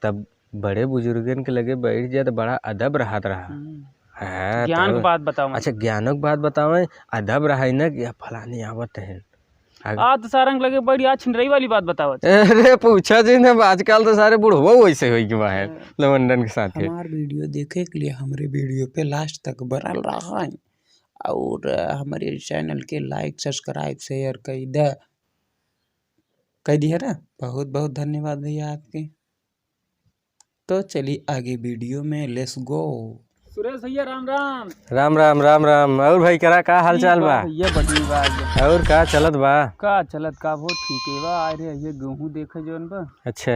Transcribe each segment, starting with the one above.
तब बड़े बुजुर्गन के लगे बैठ जाए तो बड़ा अदब रहत रहा है। ज्ञान की बात बताओ। अच्छा ज्ञानों की बात बताओ, अदब रहा है ना कि फलानी आवत है आज तो सारंग लगे बड़ी आज छिंडरई वाली बात बताओ। अरे पूछा जी ना, आजकल तो सारे बुढ़वा वैसे हो गए है लवंडन के साथ। हमारे वीडियो देखे के लिए हमारे वीडियो पे लास्ट तक बनल रहा है और हमारे चैनल के लाइक सब्सक्राइब शेयर कह दिया ना। बहुत बहुत धन्यवाद भैया आपके। तो चलिए आगे वीडियो में, लेट्स गो। सुरेश भैया राम राम। राम राम राम राम। और भाई करा का हाल चाल बा? ये बढ़िया बा। और का चलत बा? का चलत का बहुत ठीक है बा। आ रहे ये गेहूं देखे जोन बा। अच्छा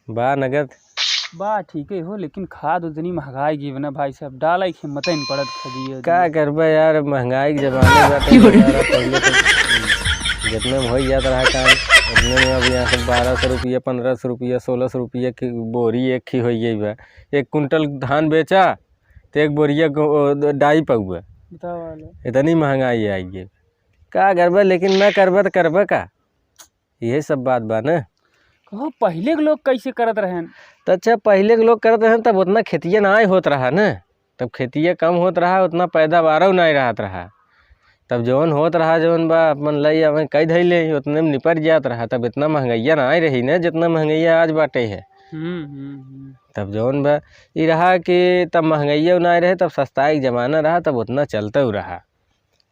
बा नगद बा ठीक है हो, लेकिन खाद उतनी महंगाई की ना भाई साहब, डाला की हिम्मत नहीं पड़त खरीदिए। का करबा यार, महंगाई के जमाने में जितने में हो जाता रहा काम उतने में अब यहाँ सब 1200 रुपया 1500 रुपया 1600 रुपया की बोरी एक ही हो गई बा। 1 कुंटल धान बेचा तो 1 बोरिया डाई पौआ। इतनी महंगाई आई है, का करबा लेकिन न करबा तो करबा का, यही सब बात बा ना। कहो पहले के लोग कैसे करत रहे? तो अच्छा पहले के लोग करते हैं तब उतना खेतिया ना होत रहा ना, तब खेतिया कम होत रहा, उतना पैदावार नहीं रहत रहा। तब जौन होत रहा जौन बा अपन लई हमें कई धैले उतने में निपट जात रहा। तब इतना महंगाइया ना आई रही ना जितना महंगाइया आज बाटे है। तब जौन बा ये रहा कि तब महंगाइया ना रहे, तब सस्ताई जमाना रहा, तब उतना चलता रहा।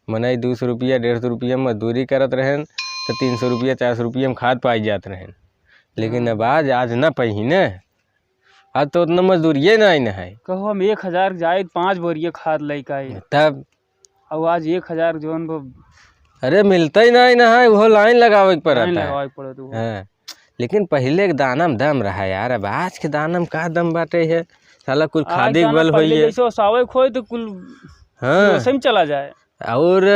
मने 200 रुपया 150 रुपया मजदूरी करत रहें तो 300 रुपया 400 रुपया में खाद पाई जात रहें। लेकिन अब आज ना पही न, आज तो उतना मजदूरी ना है। कहो हम 1000 जाए 5 बोरिया खाद लेके तब अब आज 1000 जोन अरे मिलता ही नहीं ना है, वो लाइन लगावे के पड़ता है। हाँ। लेकिन पहले के दाना में दम रहा यार, अब आज के दाना में का दम बाटे है साला, कुल खादी बल हो तो कुल हाँ सही चला जाए। और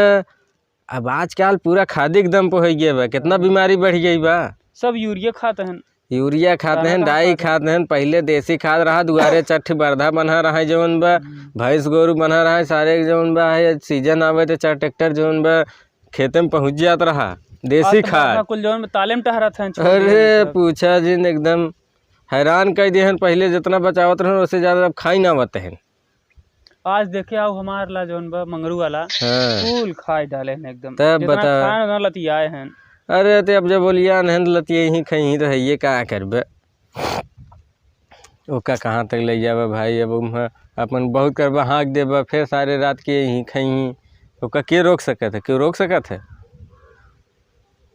अब आजकल पूरा खादी के दम पे हो गया बा, कितना बीमारी बढ़ गई बा। सब यूरिया खाते हैं, यूरिया खाते हैं, डाई खाते हैं। पहले देसी खाद रहा, दुआरे चट्ठी बरधा बना रहा है जौन बा, भैंस गोरू बना रहा है सारे जौन बा है। सीजन आवे तो 4 ट्रैक्टर जौन बा खेते में पहुंच जात रहा देसी खाद। कुल जौन तालीम टहरा था। अरे पूछा जी एकदम हैरान कर दिए हैं। पहले जितना बचावत रहे उससे ज्यादा अब खाई ना बते हैं। आज देखे आओ हमारे ला जौन बा मंगरू वाला फूल खाई डाले हैं एकदम। तब बता लतियाए हैं। अरे तो अब जब बोलिया नहन लतिये ही खई तो है का करबे, ओका कहाँ तक ले जाबे भाई। अब अपन बहुत करबा हाँक देबा, फिर सारे रात के यहीं खई, ओका के रोक सकत है? क्यों रोक सकत है?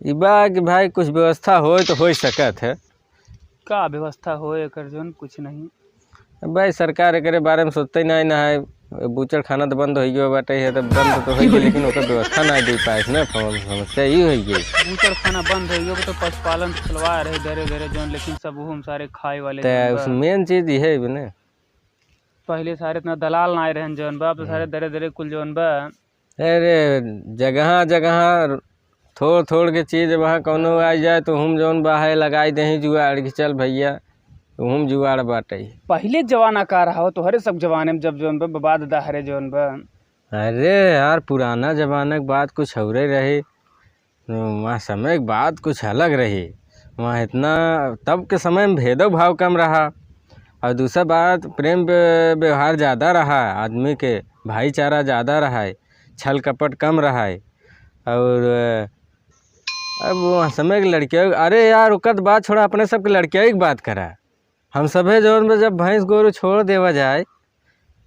ई बा कि भाई कुछ व्यवस्था हो तो हो सकत है। का व्यवस्था हो एकर जोन कुछ नहीं भाई, सरकार एक बारे में सोचते ही ना है। बूचड़ खाना तो बंद हो गया बाटे है, तो बंद तो हो गई लेकिन ओकर व्यवस्था ना दे पाए ना। समस्या ही हो गई, बूचड़ खाना बंद हो गया तो पशुपालन चलवा रहे धीरे धीरे जोन, लेकिन सब हम सारे खाए वाले। तो मेन चीज ये है ना, पहले सारे इतना दलाल ना रहे जोन बा, तो सारे धीरे धीरे कुल जोन बा। अरे जगह जगह थोड़ थोड़ के चीज वहाँ कोनो आ जाए तो हम जौन बा है लगाई दे जुगाड़ कि चल भैया हम जुगाड़ बाटे। पहले जमाना का रहा हो तो हरे सब जमाने में जब जोन बा बाबा दादा हरे जोन बा। अरे यार पुराना जमाना की बात कुछ और रही, वहाँ समय की बात कुछ अलग रही। वहाँ इतना तब के समय में भेदभाव कम रहा, और दूसरा बात प्रेम व्यवहार ज़्यादा रहा, आदमी के भाईचारा ज़्यादा रहा है, छल कपट कम रहा है। और अब वहाँ समय के लड़कियों, अरे यार उकत बात छोड़ा, अपने सबके लड़कियों की बात करा। हम सभे जौन में जब भैंस गोरू छोड़ देवा जाए,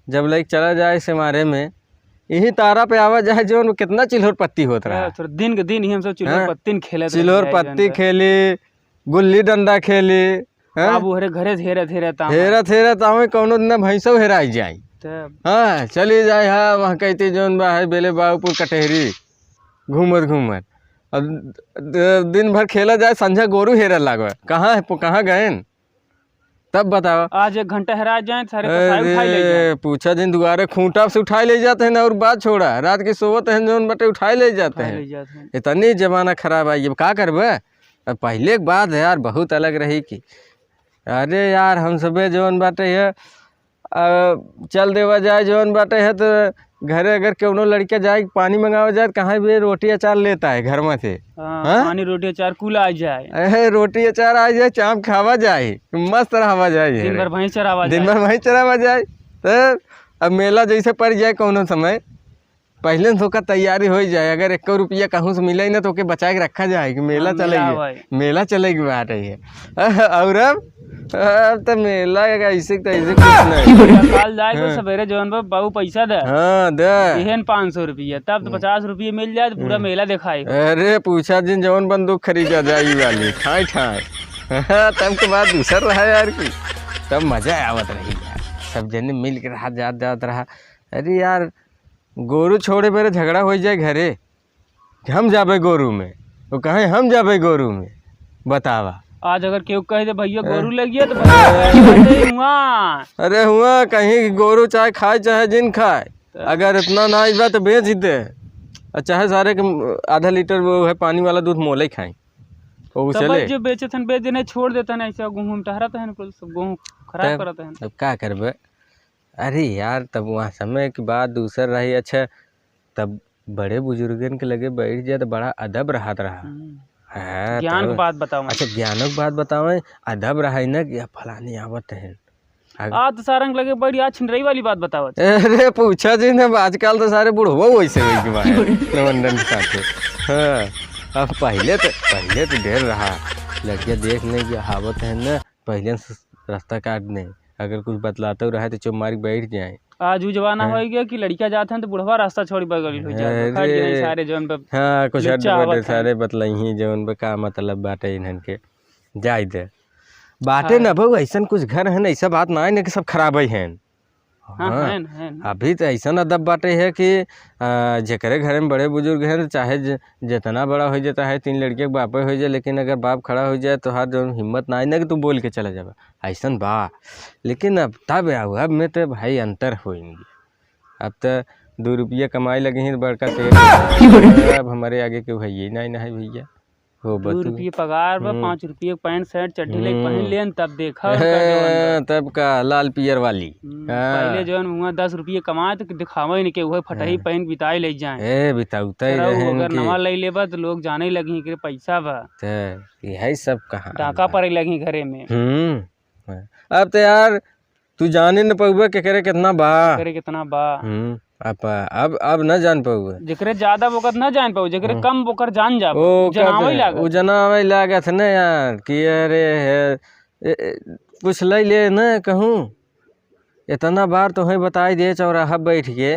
जब लाइक चला जाए सिमारे में, यही तारा पे आवा जाए जौन कितना चिल्होर पत्ती होता रहा। दिन के दिन ही हम सब चिल्होर पत्ती खेले, चिल्होर पत्ती खेली, गुल्ली डंडा खेली। बाबू हरे घरे धेरे धेरे तावे कौनो दिन भैंसो हेराई जाए। हाँ चली जाए, हाँ वहाँ कहती जौन बा है बेले बाबूपुर कटहरी घूमत और दिन भर खेला जाए, संझा गोरू हेरा लागो कहाँ गए तब बताओ। आज 1 घंटा हेरा जाए सारे उठाई ले जाए। पूछा दिन दुआरे खूंटा से उठाई ले जाते हैं ना, और बात छोड़ा रात की सोवत है जौन बटे उठाई ले जाते हैं। इतनी जमाना खराब आई, अब का करबे। पहले की बात है यार बहुत अलग रही कि अरे यार हम सबे जौन बाटे है चल देवा जाए जौन बाटे है तो घरे अगर कोनो लड़का जाए पानी मंगावा जाए कहाँ भी रोटी अचार लेता है घर में से। हाँ? पानी रोटी अचार कुल आ जाए, अरे रोटी अचार आ जाए, चाप खावा जाए, मस्त रहा जाए, दिन भर भैंस चरावा दिन जाए। भर वहीं चरावा जाए। तो अब मेला जैसे पड़ जाए कोनो समय पहले से ओकर तैयारी हो जाए, अगर 1 रुपया कहूँ से मिले ना तो ओके बचा के रखा जाए कि मेला चलेगी, मेला चलेगी बात है। और अब तो मेला ऐसे तैसे कुछ नहीं। काल जाए तो सवेरे जवन बाबू पैसा दे, हाँ दे 500 रुपया, तब तो 50 रुपये मिल जाए तो पूरा मेला दिखाई। अरे पूछा जिन जवन बंदूक खरीदा जाई वाली ठाई ठाई। तब के बाद दूसर रहा यार की, तब मजा आवत रही यार, सब जने मिल के रहा जात रहा। अरे यार गोरू छोड़े मेरे झगड़ा हो जाए घरे, हम जाबे गोरू में, वो कहे हम जाबे गोरू में, बतावा। आज अगर केहू कहे दे भैया गोरू लग गया तो भैया हुआ, अरे हुआ कहीं गोरू चाहे खाए चाहे जिन खाए, अगर इतना ना बा तो बेच दे, और चाहे सारे के आधा लीटर वो है पानी वाला दूध मोले खाए वो चले। जो बेचे थे बेच देने छोड़ देते हैं, ऐसा गेहूँ टहराते हैं, कुल सब गेहूँ खराब कराते हैं। अब क्या करबे। अरे यार तब वहाँ समय के बाद दूसर रही। अच्छा तब बड़े बुजुर्गन के लगे बैठ जाए तो बड़ा अदब रहा। हाँ ज्ञान की बात बताओ। अच्छा ज्ञानक बात बतावे, अदब रहा न कि फलानी आवत है। आज तो सारंग लगे बड़ी, आज छिनरई वाली बात बताओ। अरे पूछा जी न, आजकल तो सारे बुढ़वा वैसे नवंदन के साथ। हाँ अब पहले तो ढेर रहा लड़कियाँ देखने की हावत है न, पहले से रास्ता काटने, अगर कुछ बतलाते रहे तो चुप मार के बैठ जाए। आज वो जमाना हो गया कि लड़कियां जाते हैं तो बुढ़वा रास्ता छोड़ बगल हो जाए, सारे जवन पे। हाँ कुछ सारे बतलाई जवन पे का मतलब बाटे इन्हन के जाए दे बाटे न भाऊ। ऐसा कुछ घर है न, ऐसा बात ना है न कि सब खराब है। हाँ अभी तो ऐसा अदब बाटे है कि जेकरे घर में बड़े बुजुर्ग हैं, चाहे जितना बड़ा हो जाता है, 3 लड़के के बाप हो जाए, लेकिन अगर बाप खड़ा हो जाए तो हाथ जो हिम्मत ना है ना कि तू बोल के चला जाबा, ऐसा बा। लेकिन अब तब अब में तो भाई अंतर होंगे। अब तो 2 रुपया कमाई लगे हैं बड़का तेल, अब हमारे आगे क्यों है ये नहीं है भैया। वो 2 रुपये पगार बा, 5 रुपये पैंट शर्ट चड्ढी लेके पहन लेन, तब देखा तब का लाल पियर वाली। पहले जो हुआ 10 रुपये कमाए तो दिखावा ही नहीं के वही फटही पहन बिताई ले जाए। बिताउता अगर नवा ले लेबा तो लोग जाने लगी कि पैसा बा, यही सब कहा डाका पड़े लगी घरे में। अब तो यार तू जाने न पाऊबा के करे कितना बा। अब न जान पाऊबा, जेकरे ज्यादा वक्त न जान पाऊ, जेकरे कम वक्त जान जा जनावे लागत न यार कि अरे कुछ ले न कहूँ इतना बार तो है बताई दे चौराहा बैठ के।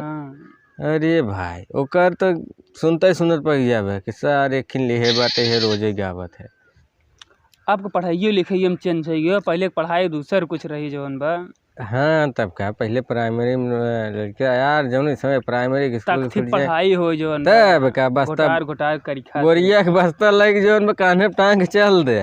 अरे भाई ओकर तो सुनते सुनत पड़ जावे कि सारे खिन लिहे बाटे है, रोजे गावत है। आपको पढ़ाइयो लिखाइयो में चेंज है, पहले पढ़ाई दूसर कुछ रही जवन बा। हाँ तब का पहले प्राइमरी लड़का यार जौन समय प्राइमरी स्कूल पढ़ाई हो जो तब का बस्ता घोटार करीखा बोरिया के बस्ता लग जो कान्हे टांग चल दे।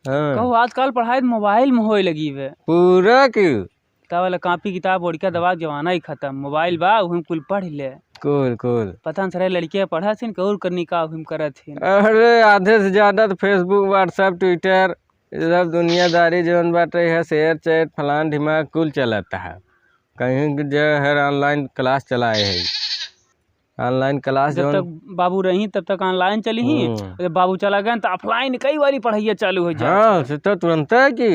कहू आजकल पढ़ाई मोबाइल में होए लगी वे पूरा क्यों वाला कॉपी किताब ओढ़िका दवा जमाना ही खत्म, मोबाइल बा उहम कुल पढ़ ले कुल पता न सरे लड़कियां पढ़ा थी कौर करनी का उहम करत थी। अरे आधे से ज्यादा तो फेसबुक व्हाट्सएप ट्विटर सब दुनियादारी जौन बाटे है, शेयर चैट फलान दिमाग कुल चलाता है। कहीं जो है ऑनलाइन क्लास चलाए है, ऑनलाइन क्लास जब तक बाबू रही तब तक ऑनलाइन चली ही, जब बाबू चला गया तो ऑफलाइन कई वाली पढ़ाई चालू हो जाए। हाँ तो तुरंत है कि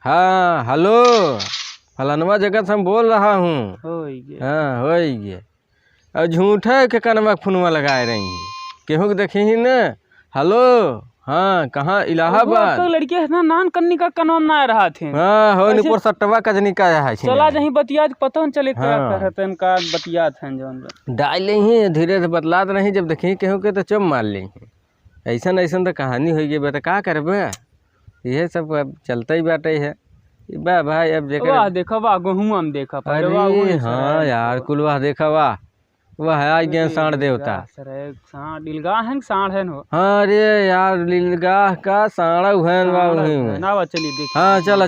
हाँ हेलो फलानवा जगह से हम बोल रहा हूँ। हाँ हो गया। और झूठा के कनवा फोनवा लगाए रही है, केहू के देखी ही न हेलो हाँ कहाँ इलाहाबाद तो लड़के है ना नान करने का कनवा ना रहा थे। हाँ हो निपुर सट्टवा कजनी का है चला जहीं बतिया पता न चले करतन का बतिया थे जौन डाल ही धीरे से बतलात नहीं, जब देखी केहू के तो चुप मार ली। ऐसा तो कहानी हो गई बता का करबे, यह सब अब चलता ही बाटे है बा भाई। अब देखा वाह गेहूँ हम देखा। अरे हाँ यार कुल वाह देखा वाह वह है आज गया साढ़ देवता लीलगाह है साढ़ है। हाँ अरे यार लीलगाह का साढ़ा है ना चलिए देख। हाँ चला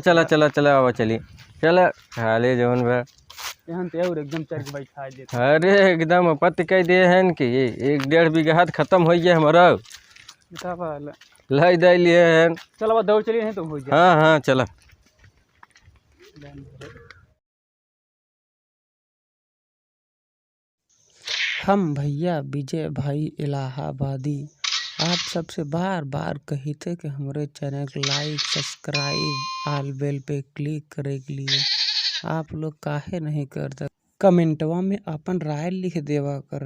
आवा चली चला खाले जौन बा एकदम चल के बैठा दे। अरे एकदम पत्त कह दे हैं कि 1-1.5 बीघा खत्म हो गया हमारा लाई दे लिए हैं। चलो दौड़ चलिए नहीं तो हो जाए। हाँ चला। हम भैया विजय भाई इलाहाबादी आप सबसे बार बार कही थे कि हमारे चैनल को लाइक सब्सक्राइब ऑल बेल पे क्लिक करे के लिए आप लोग काहे नहीं करते। कमेंटवा में अपन राय लिख देवा कर